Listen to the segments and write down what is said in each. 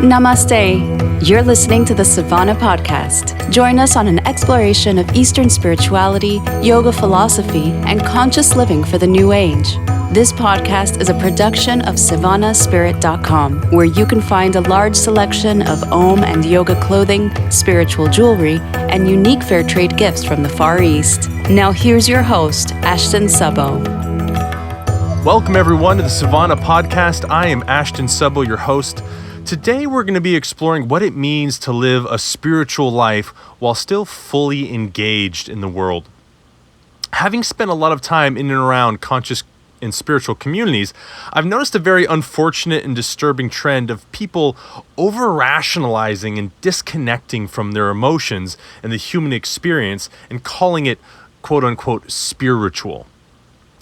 Namaste. You're listening to the Savannah Podcast. Join us on an exploration of Eastern spirituality, yoga philosophy, and conscious living for the new age. This podcast is a production of SavannahSpirit.com, where you can find a large selection of Om and yoga clothing, spiritual jewelry, and unique fair trade gifts from the Far East. Now here's your host, Ashton Subbo. Welcome everyone to the Savannah Podcast. I am Ashton Subbo, your host. Today we're going to be exploring what it means to live a spiritual life while still fully engaged in the world. Having spent a lot of time in and around conscious and spiritual communities, I've noticed a very unfortunate and disturbing trend of people over-rationalizing and disconnecting from their emotions and the human experience and calling it quote-unquote spiritual.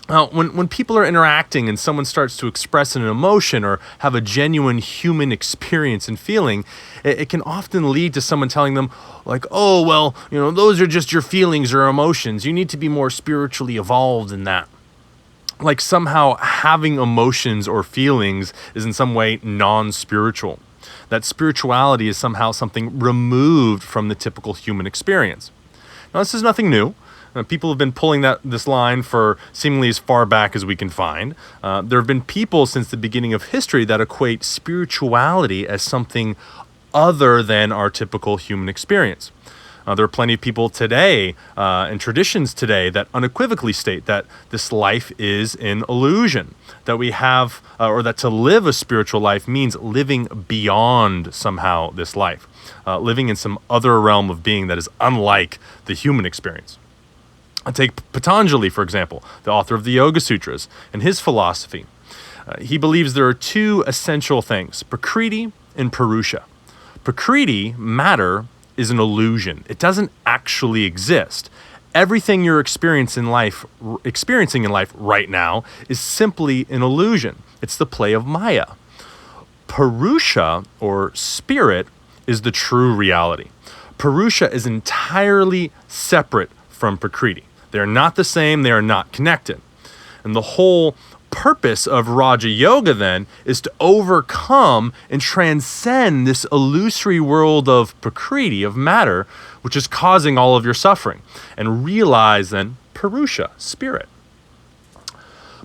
Now, when people are interacting and someone starts to express an emotion or have a genuine human experience and feeling, it can often lead to someone telling them, like, oh, well, those are just your feelings or emotions. You need to be more spiritually evolved than that. Like somehow having emotions or feelings is in some way non-spiritual. That spirituality is somehow something removed from the typical human experience. Now, this is nothing new. People have been pulling this line for seemingly as far back as we can find. There have been people since the beginning of history that equate spirituality as something other than our typical human experience. There are plenty of people today and traditions today that unequivocally state that this life is an illusion, that we have, or that to live a spiritual life means living beyond somehow this life, living in some other realm of being that is unlike the human experience. Take Patanjali, for example, the author of the Yoga Sutras, and his philosophy. He believes there are two essential things, Prakriti and Purusha. Prakriti, matter, is an illusion. It doesn't actually exist. Everything you're experiencing in life right now is simply an illusion. It's the play of Maya. Purusha, or spirit, is the true reality. Purusha is entirely separate from Prakriti. They are not the same, they are not connected. And the whole purpose of Raja Yoga then is to overcome and transcend this illusory world of Prakriti, of matter, which is causing all of your suffering, and realize then Purusha, spirit.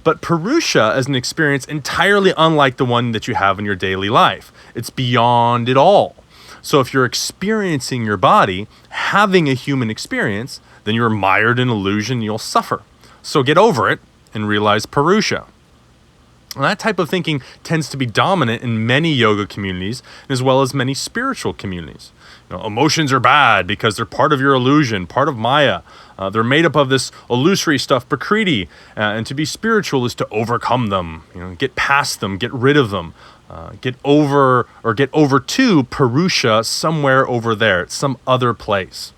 But Purusha is an experience entirely unlike the one that you have in your daily life. It's beyond it all. So if you're experiencing your body, having a human experience, then you're mired in illusion, you'll suffer. So get over it and realize Purusha. And that type of thinking tends to be dominant in many yoga communities, as well as many spiritual communities. Emotions are bad because they're part of your illusion, part of Maya. They're made up of this illusory stuff, Prakriti, and to be spiritual is to overcome them, get past them, get rid of them. Get over to Purusha somewhere over there, some other place.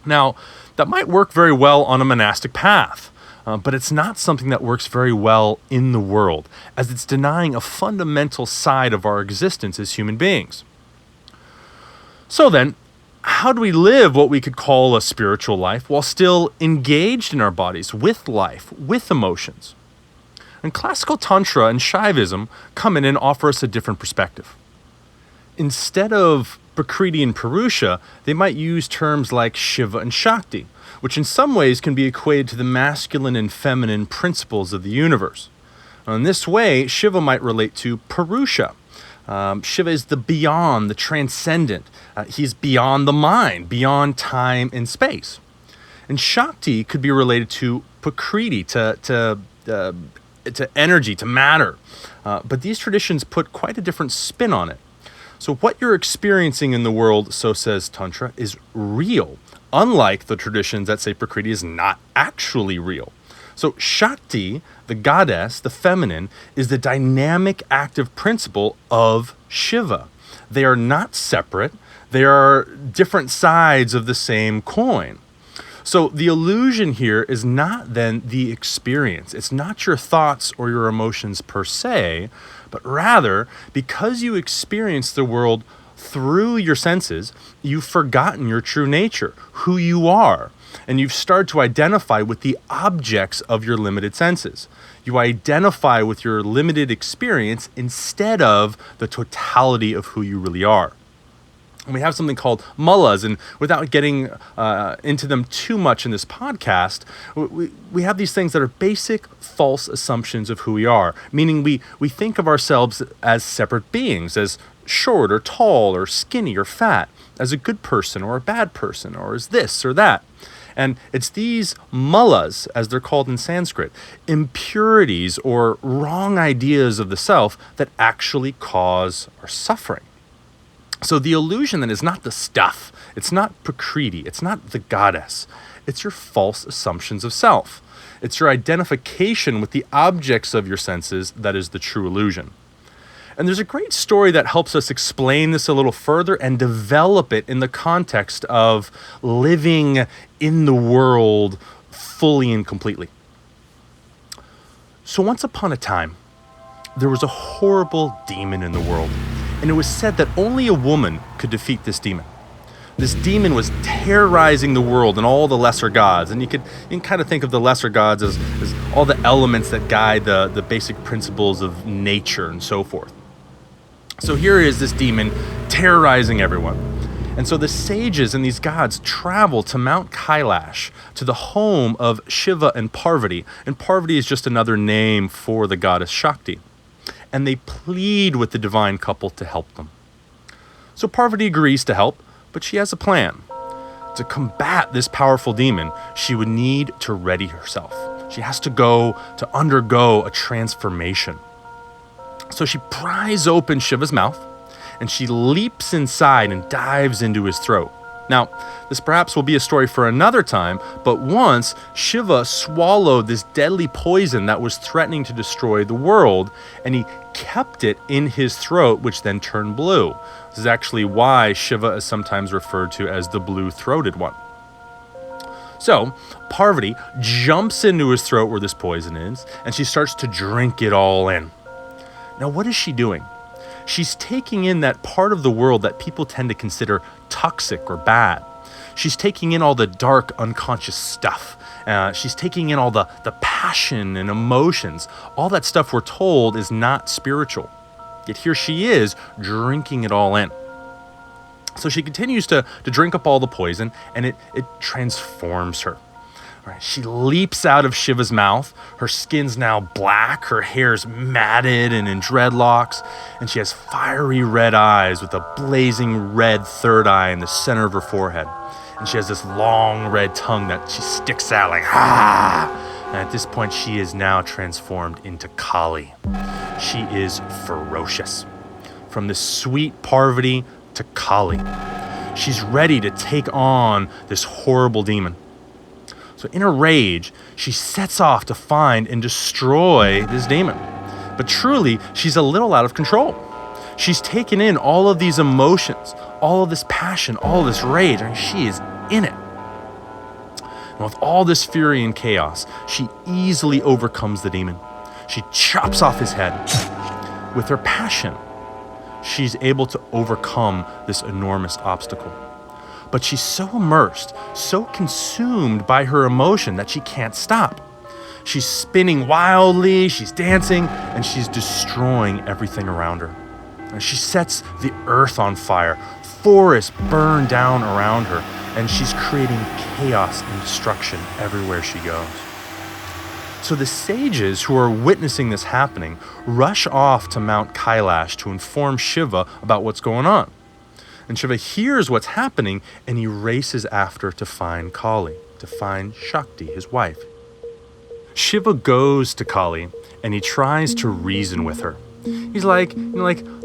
Now, that might work very well on a monastic path, but it's not something that works very well in the world, as it's denying a fundamental side of our existence as human beings. So then, how do we live what we could call a spiritual life while still engaged in our bodies with life, with emotions? And classical Tantra and Shaivism come in and offer us a different perspective. Instead of Prakriti and Purusha, they might use terms like Shiva and Shakti, which in some ways can be equated to the masculine and feminine principles of the universe. In this way, Shiva might relate to Purusha. Shiva is the beyond, the transcendent. He's beyond the mind, beyond time and space. And Shakti could be related to Prakriti, to energy, to matter. But these traditions put quite a different spin on it. So what you're experiencing in the world, so says Tantra, is real, unlike the traditions that say Prakriti is not actually real. So Shakti, the goddess, the feminine, is the dynamic active principle of Shiva. They are not separate. They are different sides of the same coin. So the illusion here is not then the experience. It's not your thoughts or your emotions per se, but rather because you experience the world through your senses, you've forgotten your true nature, who you are. and you've started to identify with the objects of your limited senses. You identify with your limited experience instead of the totality of who you really are. And we have something called mullahs, and without getting into them too much in this podcast, we have these things that are basic false assumptions of who we are, meaning we think of ourselves as separate beings, as short or tall or skinny or fat, as a good person or a bad person, or as this or that. And it's these mullahs, as they're called in Sanskrit, impurities or wrong ideas of the self that actually cause our suffering. So the illusion then is not the stuff, it's not Prakriti, it's not the goddess, it's your false assumptions of self. It's your identification with the objects of your senses that is the true illusion. And there's a great story that helps us explain this a little further and develop it in the context of living in the world fully and completely. So once upon a time, there was a horrible demon in the world. And it was said that only a woman could defeat this demon. This demon was terrorizing the world and all the lesser gods. And you can kind of think of the lesser gods as all the elements that guide the basic principles of nature and so forth. So here is this demon terrorizing everyone. And so the sages and these gods travel to Mount Kailash, to the home of Shiva and Parvati. And Parvati is just another name for the goddess Shakti. And they plead with the divine couple to help them. So Parvati agrees to help, but she has a plan. To combat this powerful demon, she would need to ready herself. She has to undergo a transformation. So she pries open Shiva's mouth, and she leaps inside and dives into his throat. Now, this perhaps will be a story for another time, but once Shiva swallowed this deadly poison that was threatening to destroy the world, and he kept it in his throat, which then turned blue. This is actually why Shiva is sometimes referred to as the blue-throated one. So, Parvati jumps into his throat where this poison is, and she starts to drink it all in. Now, what is she doing? She's taking in that part of the world that people tend to consider toxic or bad. She's taking in all the dark, unconscious stuff. She's taking in all the passion and emotions. All that stuff we're told is not spiritual. Yet here she is, drinking it all in. So she continues to drink up all the poison, and it transforms her. Right, she leaps out of Shiva's mouth. Her skin's now black, her hair's matted and in dreadlocks, and she has fiery red eyes with a blazing red third eye in the center of her forehead. And she has this long red tongue that she sticks out like, ah! And at this point, she is now transformed into Kali. She is ferocious. From this sweet Parvati to Kali. She's ready to take on this horrible demon. So in a rage, she sets off to find and destroy this demon. But truly, she's a little out of control. She's taken in all of these emotions, all of this passion, all of this rage, and she is in it. And with all this fury and chaos, she easily overcomes the demon. She chops off his head. With her passion, she's able to overcome this enormous obstacle. But she's so immersed, so consumed by her emotion that she can't stop. She's spinning wildly, she's dancing, and she's destroying everything around her. And she sets the earth on fire, forests burn down around her, and she's creating chaos and destruction everywhere she goes. So the sages who are witnessing this happening rush off to Mount Kailash to inform Shiva about what's going on. And Shiva hears what's happening, and he races after to find Kali, to find Shakti, his wife. Shiva goes to Kali, and he tries to reason with her. He's like,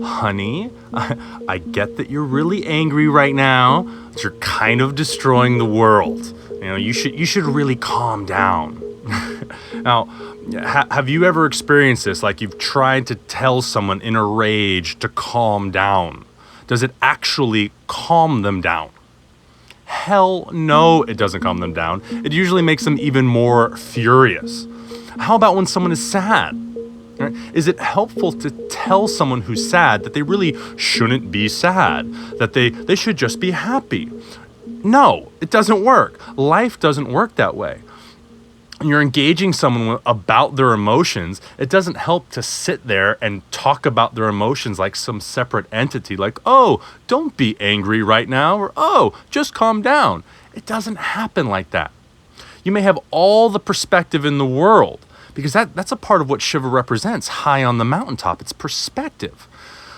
honey, I get that you're really angry right now, that you're kind of destroying the world. You should really calm down. Now, have you ever experienced this? Like you've tried to tell someone in a rage to calm down. Does it actually calm them down? Hell no, it doesn't calm them down. It usually makes them even more furious. How about when someone is sad? Right? Is it helpful to tell someone who's sad that they really shouldn't be sad, that they should just be happy? No, it doesn't work. Life doesn't work that way. You're engaging someone about their emotions. It doesn't help to sit there and talk about their emotions like some separate entity, like, oh, don't be angry right now, or oh, just calm down. It doesn't happen like that. You may have all the perspective in the world, because that's a part of what Shiva represents high on the mountaintop. It's perspective.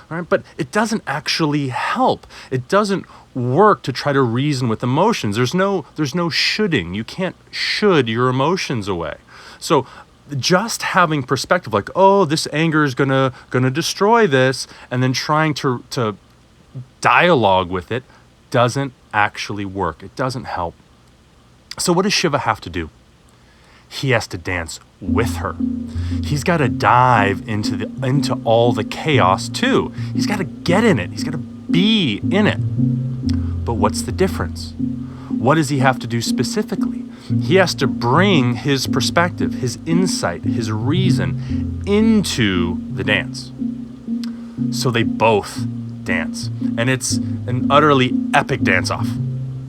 Right? But it doesn't actually help. It doesn't work to try to reason with emotions. There's no shoulding. You can't should your emotions away. So just having perspective, like, oh, this anger is gonna destroy this, and then trying to dialogue with it, doesn't actually work. It doesn't help. So what does Shiva have to do? He has to dance with her. He's got to dive into all the chaos too. He's got to get in it. He's got to be in it. But what's the difference? What does he have to do specifically? He has to bring his perspective, his insight, his reason into the dance. So they both dance, and it's an utterly epic dance-off.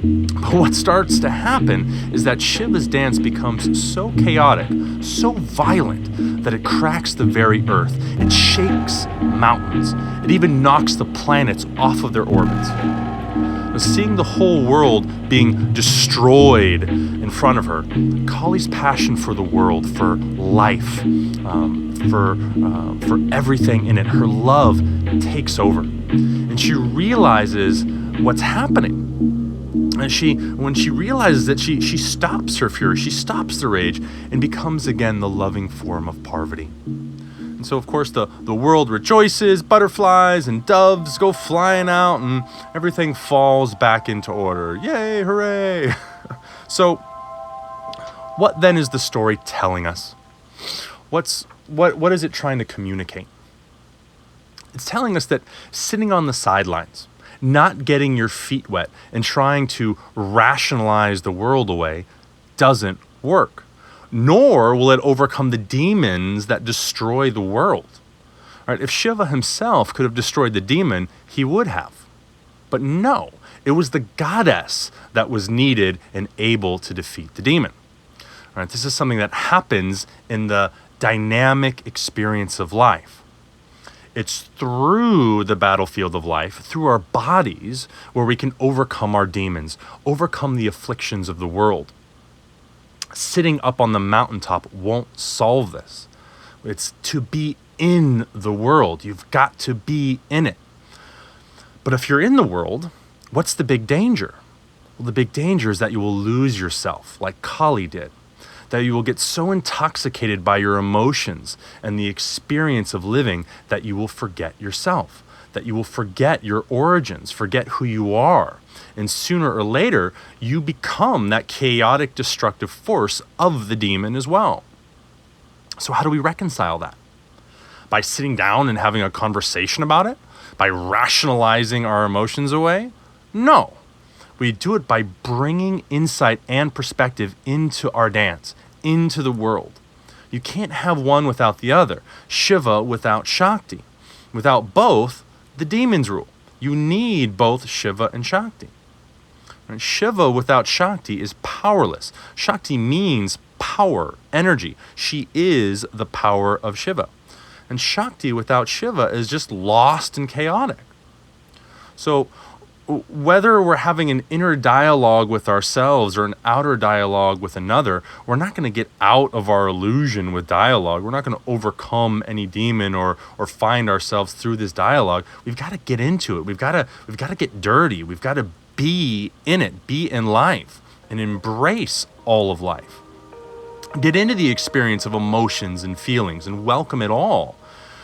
But what starts to happen is that Shiva's dance becomes so chaotic, so violent, that it cracks the very earth. It shakes mountains. It even knocks the planets off of their orbits. Now, seeing the whole world being destroyed in front of her, Kali's passion for the world, for life, for everything in it, her love takes over. And she realizes what's happening. And when she realizes that, she stops her fury, she stops the rage, and becomes again the loving form of Parvati. And so, of course, the world rejoices, butterflies and doves go flying out, and everything falls back into order. Yay, hooray! So, what then is the story telling us? What is it trying to communicate? It's telling us that sitting on the sidelines, not getting your feet wet and trying to rationalize the world away doesn't work, nor will it overcome the demons that destroy the world. Right? If Shiva himself could have destroyed the demon, he would have. But no, it was the goddess that was needed and able to defeat the demon. Right? This is something that happens in the dynamic experience of life. It's through the battlefield of life, through our bodies, where we can overcome our demons, overcome the afflictions of the world. Sitting up on the mountaintop won't solve this. It's to be in the world. You've got to be in it. But if you're in the world, what's the big danger? Well, the big danger is that you will lose yourself, like Kali did. That you will get so intoxicated by your emotions and the experience of living that you will forget yourself, that you will forget your origins, forget who you are. And sooner or later, you become that chaotic, destructive force of the demon as well. So how do we reconcile that? By sitting down and having a conversation about it? By rationalizing our emotions away? No. We do it by bringing insight and perspective into our dance, into the world. You can't have one without the other. Shiva without Shakti. Without both, the demons rule. You need both Shiva and Shakti. And Shiva without Shakti is powerless. Shakti means power, energy. She is the power of Shiva. And Shakti without Shiva is just lost and chaotic. So whether we're having an inner dialogue with ourselves or an outer dialogue with another, we're not going to get out of our illusion with dialogue. We're not going to overcome any demon or find ourselves through this dialogue. We've got to get into it. We've got to get dirty. We've got to be in it, be in life, and embrace all of life. Get into the experience of emotions and feelings and welcome it all.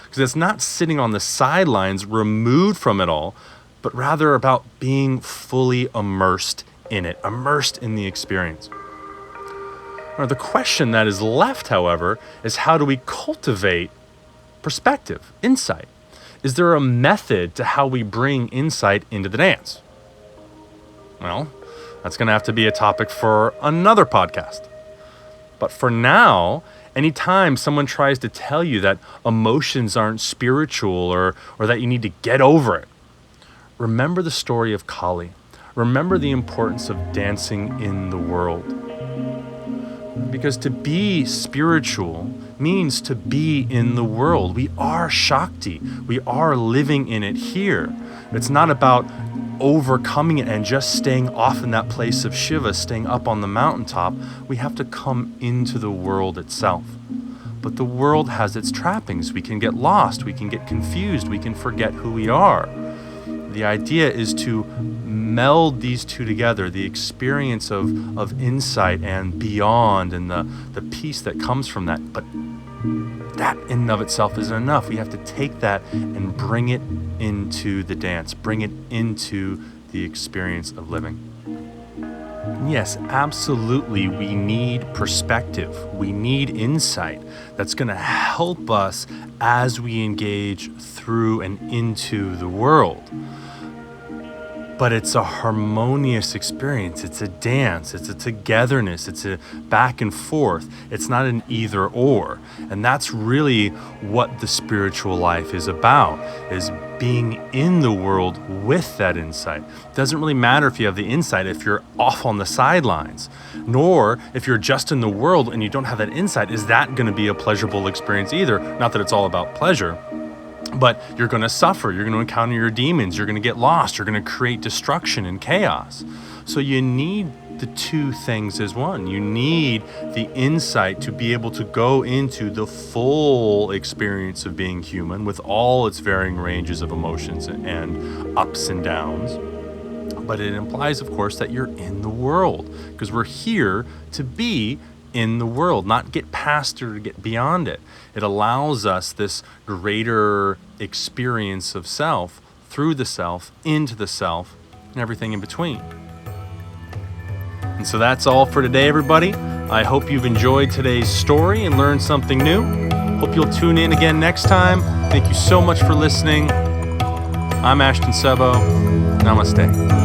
Because it's not sitting on the sidelines removed from it all, but rather about being fully immersed in it, immersed in the experience. Now, the question that is left, however, is how do we cultivate perspective, insight? Is there a method to how we bring insight into the dance? Well, that's going to have to be a topic for another podcast. But for now, anytime someone tries to tell you that emotions aren't spiritual or that you need to get over it, remember the story of Kali. remember the importance of dancing in the world. Because to be spiritual means to be in the world. We are Shakti. We are living in it here. It's not about overcoming it and just staying off in that place of Shiva, staying up on the mountaintop. We have to come into the world itself. But the world has its trappings. We can get lost. We can get confused. We can forget who we are. The idea is to meld these two together, the experience of insight and beyond and the peace that comes from that. But that in and of itself isn't enough. We have to take that and bring it into the dance, bring it into the experience of living. Yes, absolutely, we need perspective. We need insight that's going to help us as we engage through and into the world. But it's a harmonious experience. It's a dance. It's a togetherness. It's a back and forth. It's not an either or. And that's really what the spiritual life is about, is being in the world with that insight. It doesn't really matter if you have the insight if you're off on the sidelines, nor if you're just in the world and you don't have that insight, is that going to be a pleasurable experience either? Not that it's all about pleasure. But you're going to suffer, you're going to encounter your demons, you're going to get lost, you're going to create destruction and chaos. So you need the two things as one. You need the insight to be able to go into the full experience of being human with all its varying ranges of emotions and ups and downs. But it implies, of course, that you're in the world, because we're here to be in the world, not get past or get beyond it. It allows us this greater experience of self, through the self, into the self, and everything in between. And so that's all for today, everybody. I hope you've enjoyed today's story and learned something new. Hope you'll tune in again next time. Thank you so much for listening. I'm Ashton Sebo. Namaste.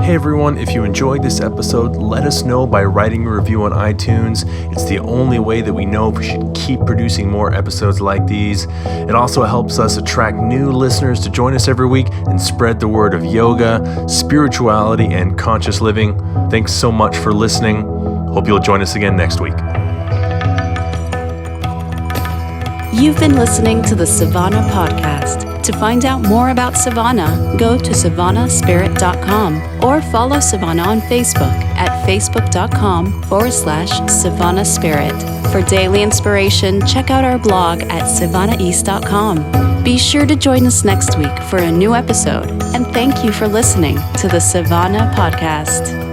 Hey everyone, if you enjoyed this episode, let us know by writing a review on iTunes. It's the only way that we know if we should keep producing more episodes like these. It also helps us attract new listeners to join us every week and spread the word of yoga, spirituality, and conscious living. Thanks so much for listening. Hope you'll join us again next week. You've been listening to the Savana Podcast. To find out more about Savana, go to savanaspirit.com or follow Savana on Facebook at facebook.com/Savana Spirit. For daily inspiration, check out our blog at savanaeast.com. Be sure to join us next week for a new episode, and thank you for listening to the Savana Podcast.